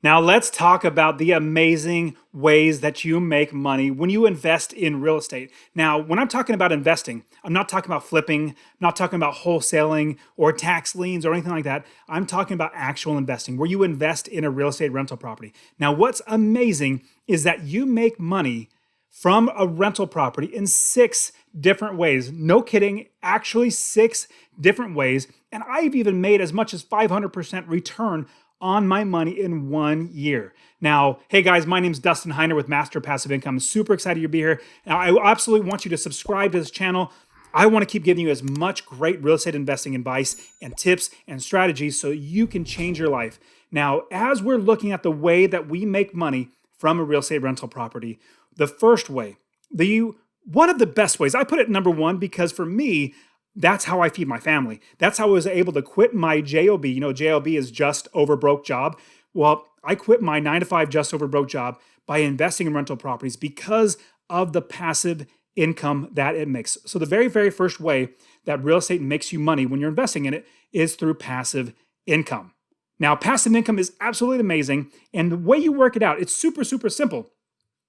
Now let's talk about the amazing ways that you make money when you invest in real estate. Now, when I'm talking about investing, I'm not talking about flipping, I'm not talking about wholesaling or tax liens or anything like that. I'm talking about actual investing, where you invest in a real estate rental property. Now, what's amazing is that you make money from a rental property in 6 different ways. No kidding, actually 6 different ways. And I've even made as much as 500% return on my money in 1 year. Now, hey guys, my name's Dustin Heiner with Master Passive Income. Super excited to be here. Now, I absolutely want you to subscribe to this channel. I want to keep giving you as much great real estate investing advice and tips and strategies so you can change your life. Now, as we're looking at the way that we make money from a real estate rental property, the first way, one of the best ways, I put it number 1 because for me, that's how I feed my family. That's how I was able to quit my JOB. You know, JOB is just over broke job. Well, I quit my 9-to-5 just over broke job by investing in rental properties because of the passive income that it makes. So the very, very first way that real estate makes you money when you're investing in it is through passive income. Now, passive income is absolutely amazing. And the way you work it out, it's super, super simple.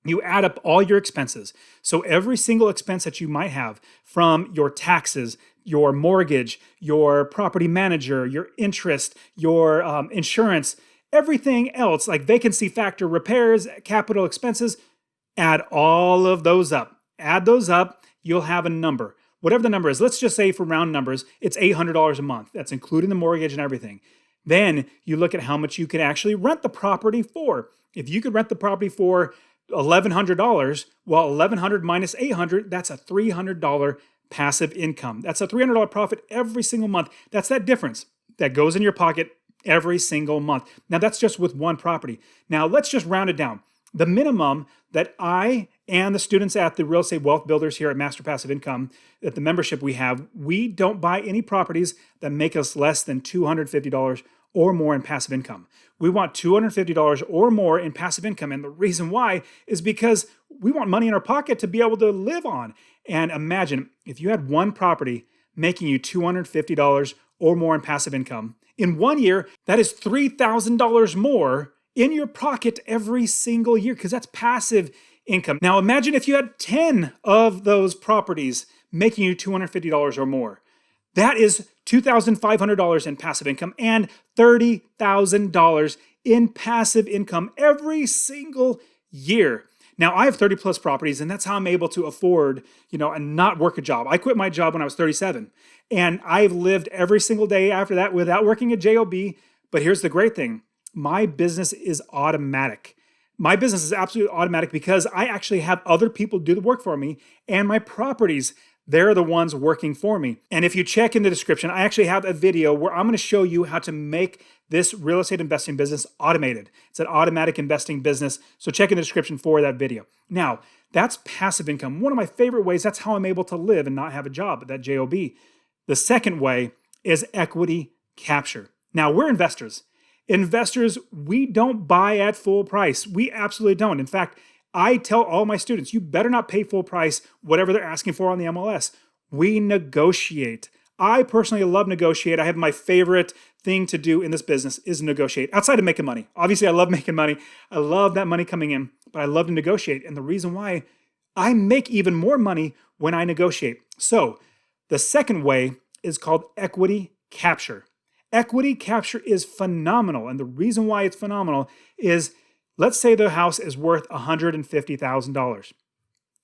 You add up all your expenses. So every single expense that you might have, from your taxes, your mortgage, your property manager, your interest, your insurance, everything else like vacancy factor, repairs, capital expenses, add all of those up. Add those up, you'll have a number. Whatever the number is, let's just say for round numbers, it's $800 a month. That's including the mortgage and everything. Then you look at how much you can actually rent the property for. If you could rent the property for $1,100, well, $1,100 minus $800, that's a $300 passive income. That's a $300 profit every single month. That's that difference that goes in your pocket every single month. Now, that's just with one property. Now, let's just round it down. The minimum that I and the students at the Real Estate Wealth Builders here at Master Passive Income, at the membership we have, we don't buy any properties that make us less than $250 or more in passive income. We want $250 or more in passive income. And the reason why is because we want money in our pocket to be able to live on. And imagine if you had one property making you $250 or more in passive income. In 1 year, that is $3,000 more in your pocket every single year because that's passive income. Now imagine if you had 10 of those properties making you $250 or more. That is $2,500 in passive income and $30,000 in passive income every single year. Now, I have 30 plus properties, and that's how I'm able to afford, and not work a job. I quit my job when I was 37, and I've lived every single day after that without working a job. But here's the great thing. My business is automatic. My business is absolutely automatic because I actually have other people do the work for me, and my properties, they're the ones working for me. And if you check in the description, I actually have a video where I'm going to show you how to make this real estate investing business automated. It's an automatic investing business. So check in the description for that video. Now, that's passive income. One of my favorite ways, that's how I'm able to live and not have a job at that JOB. The second way is equity capture. Now, we're investors. Investors, we don't buy at full price. We absolutely don't. In fact, I tell all my students, you better not pay full price, whatever they're asking for on the MLS. We negotiate. I personally love negotiate. I have my favorite thing to do in this business is negotiate outside of making money. Obviously, I love making money. I love that money coming in, but I love to negotiate. And the reason why, I make even more money when I negotiate. So the second way is called equity capture. Equity capture is phenomenal. And the reason why it's phenomenal is, let's say the house is worth $150,000.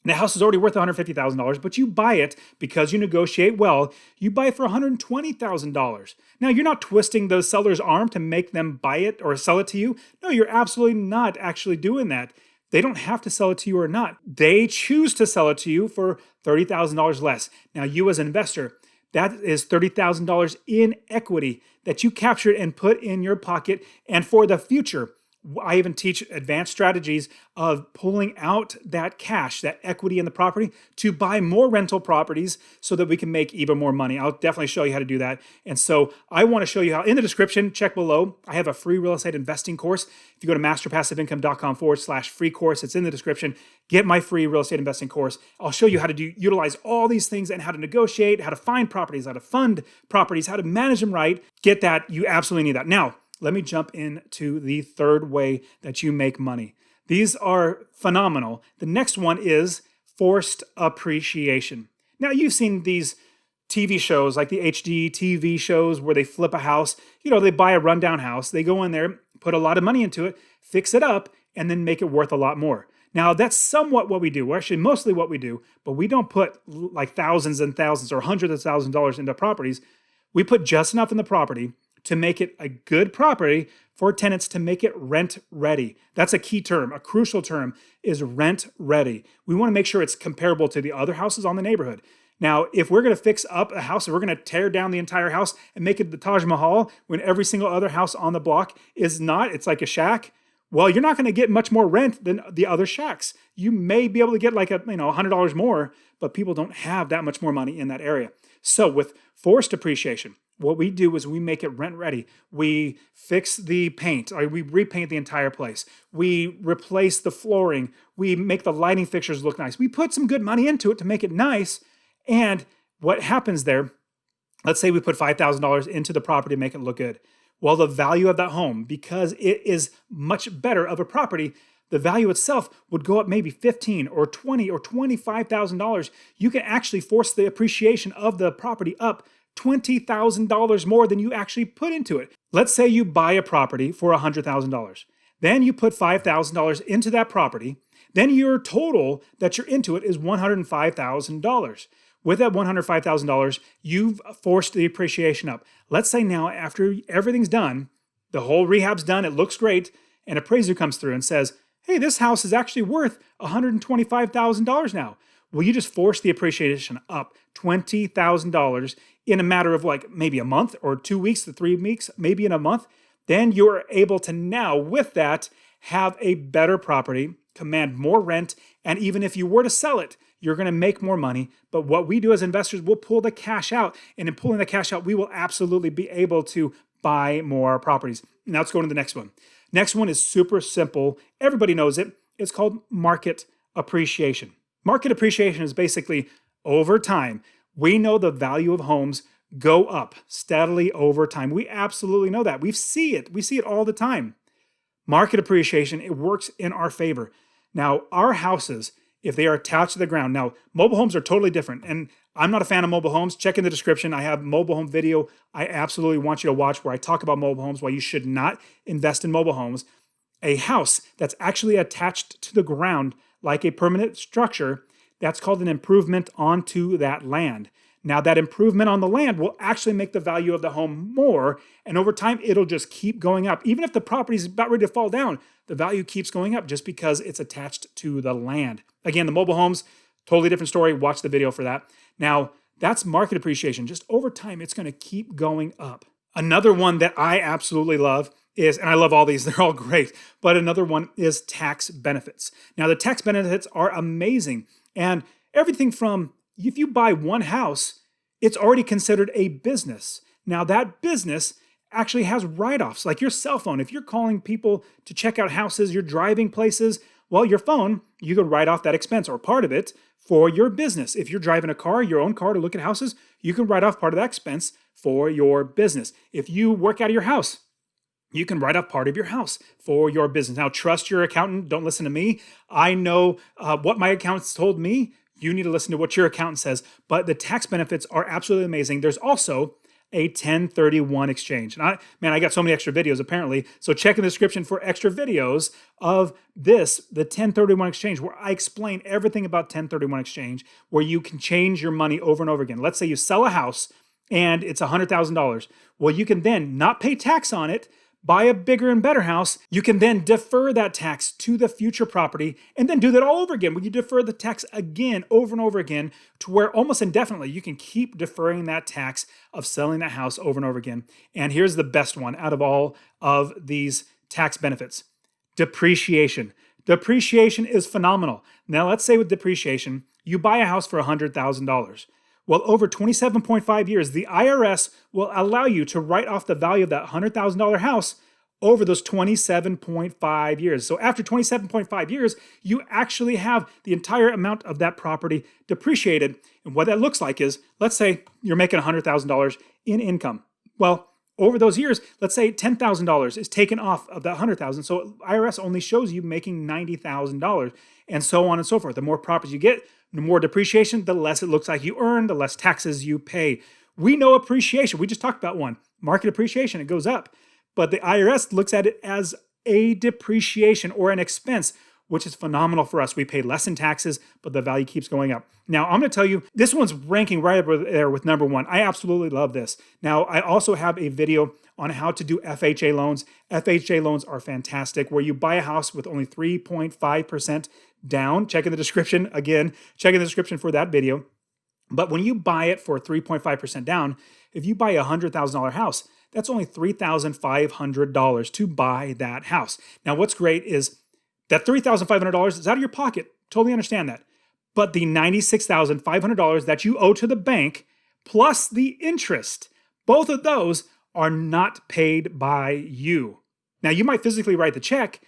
The house is already worth $150,000, but you buy it because you negotiate well. You buy it for $120,000. Now, you're not twisting the seller's arm to make them buy it or sell it to you. No, you're absolutely not actually doing that. They don't have to sell it to you or not. They choose to sell it to you for $30,000 less. Now, you as an investor, that is $30,000 in equity that you captured and put in your pocket. And for the future, I even teach advanced strategies of pulling out that cash, that equity in the property to buy more rental properties so that we can make even more money. I'll definitely show you how to do that. And so I want to show you how. In the description, check below, I have a free real estate investing course. If you go to masterpassiveincome.com/free course, it's in the description. Get my free real estate investing course. I'll show you how to utilize all these things and how to negotiate, how to find properties, how to fund properties, how to manage them right. Get that. You absolutely need that. Now, let me jump into the third way that you make money. These are phenomenal. The next one is forced appreciation. Now, you've seen these TV shows like the HD TV shows where they flip a house. They buy a rundown house, they go in there, put a lot of money into it, fix it up, and then make it worth a lot more. Now, that's somewhat what we do. Well, actually, mostly what we do, but we don't put like thousands and thousands or hundreds of thousands of dollars into properties. We put just enough in the property to make it a good property for tenants to make it rent ready. That's a key term. A crucial term is rent ready. We want to make sure it's comparable to the other houses on the neighborhood. Now, if we're going to fix up a house, if we're going to tear down the entire house and make it the Taj Mahal when every single other house on the block is not, it's like a shack, well, you're not going to get much more rent than the other shacks. You may be able to get like $100 more, but people don't have that much more money in that area. So with forced appreciation, what we do is we make it rent ready. We fix the paint, or we repaint the entire place. We replace the flooring. We make the lighting fixtures look nice. We put some good money into it to make it nice. And what happens there, let's say we put $5,000 into the property to make it look good. Well, the value of that home, because it is much better of a property, the value itself would go up maybe $15,000 or $20,000 or $25,000. You can actually force the appreciation of the property up $20,000 more than you actually put into it. Let's say you buy a property for $100,000. Then you put $5,000 into that property. Then your total that you're into it is $105,000. With that $105,000, you've forced the appreciation up. Let's say now, after everything's done, the whole rehab's done, it looks great, an appraiser comes through and says, hey, this house is actually worth $125,000 now. Well, you just force the appreciation up $20,000 in a matter of like maybe a month or 2 weeks to 3 weeks, maybe in a month. Then you're able to now, with that, have a better property, command more rent, and even if you were to sell it, you're going to make more money. But what we do as investors, we'll pull the cash out. And in pulling the cash out, we will absolutely be able to buy more properties. Now let's go to the next one. Next one is super simple. Everybody knows it. It's called market appreciation. Market appreciation is basically over time. We know the value of homes go up steadily over time. We absolutely know that. We see it. We see it all the time. Market appreciation, it works in our favor. Now, our houses, if they are attached to the ground. Now, mobile homes are totally different. And I'm not a fan of mobile homes. Check in the description. I have mobile home video I absolutely want you to watch where I talk about mobile homes, why you should not invest in mobile homes. A house that's actually attached to the ground like a permanent structure, that's called an improvement onto that land. Now, that improvement on the land will actually make the value of the home more, and over time, it'll just keep going up. Even if the property is about ready to fall down, the value keeps going up just because it's attached to the land. Again, the mobile homes, totally different story. Watch the video for that. Now, that's market appreciation. Just over time, it's going to keep going up. Another one that I absolutely love is, and I love all these, they're all great, but another one is tax benefits. Now, the tax benefits are amazing, and everything from if you buy one house, it's already considered a business. Now, that business actually has write-offs, like your cell phone. If you're calling people to check out houses, you're driving places, well, your phone, you can write off that expense or part of it for your business. If you're driving a car, your own car to look at houses, you can write off part of that expense for your business. If you work out of your house, you can write off part of your house for your business. Now, trust your accountant. Don't listen to me. I know what my accountant's told me. You need to listen to what your accountant says. But the tax benefits are absolutely amazing. There's also a 1031 exchange. And I got so many extra videos apparently. So check in the description for extra videos of this, the 1031 exchange, where I explain everything about 1031 exchange, where you can change your money over and over again. Let's say you sell a house and it's $100,000. Well, you can then not pay tax on it, buy a bigger and better house. You can then defer that tax to the future property and then do that all over again. When you defer the tax again, over and over again, to where almost indefinitely you can keep deferring that tax of selling that house over and over again. And here's the best one out of all of these tax benefits: depreciation. Depreciation is phenomenal. Now, let's say with depreciation, you buy a house for $100,000. Well, over 27.5 years, the IRS will allow you to write off the value of that $100,000 house over those 27.5 years. So after 27.5 years, you actually have the entire amount of that property depreciated. And what that looks like is, let's say you're making $100,000 in income. Well, over those years, let's say $10,000 is taken off of that $100,000. So IRS only shows you making $90,000 and so on and so forth. The more properties you get, the more depreciation, the less it looks like you earn, the less taxes you pay. We know appreciation. We just talked about one. Market appreciation, it goes up. But the IRS looks at it as a depreciation or an expense, which is phenomenal for us. We pay less in taxes, but the value keeps going up. Now, I'm going to tell you, this one's ranking right up there with number one. I absolutely love this. Now, I also have a video on how to do FHA loans. FHA loans are fantastic, where you buy a house with only 3.5% down. Check in the description. Again, check in the description for that video. But when you buy it for 3.5% down, if you buy a $100,000 house, that's only $3,500 to buy that house. Now, what's great is that $3,500 is out of your pocket. Totally understand that. But the $96,500 that you owe to the bank, plus the interest, both of those are not paid by you. Now, you might physically write the check,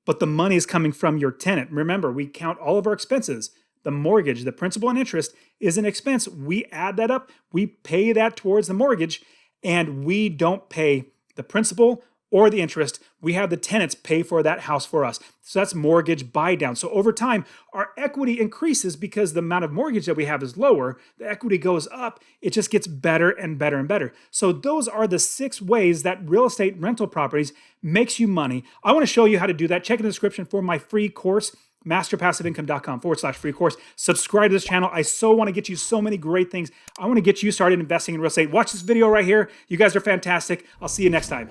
but the money is coming from your tenant. Remember, we count all of our expenses. The mortgage, the principal and interest is an expense. We add that up, we pay that towards the mortgage, and we don't pay the principal or the interest. We have the tenants pay for that house for us. So that's mortgage buy down. So over time, our equity increases because the amount of mortgage that we have is lower. The equity goes up. It just gets better and better and better. So those are the 6 ways that real estate rental properties makes you money. I want to show you how to do that. Check in the description for my free course, masterpassiveincome.com/free course. Subscribe to this channel. I so want to get you so many great things. I want to get you started investing in real estate. Watch this video right here. You guys are fantastic. I'll see you next time.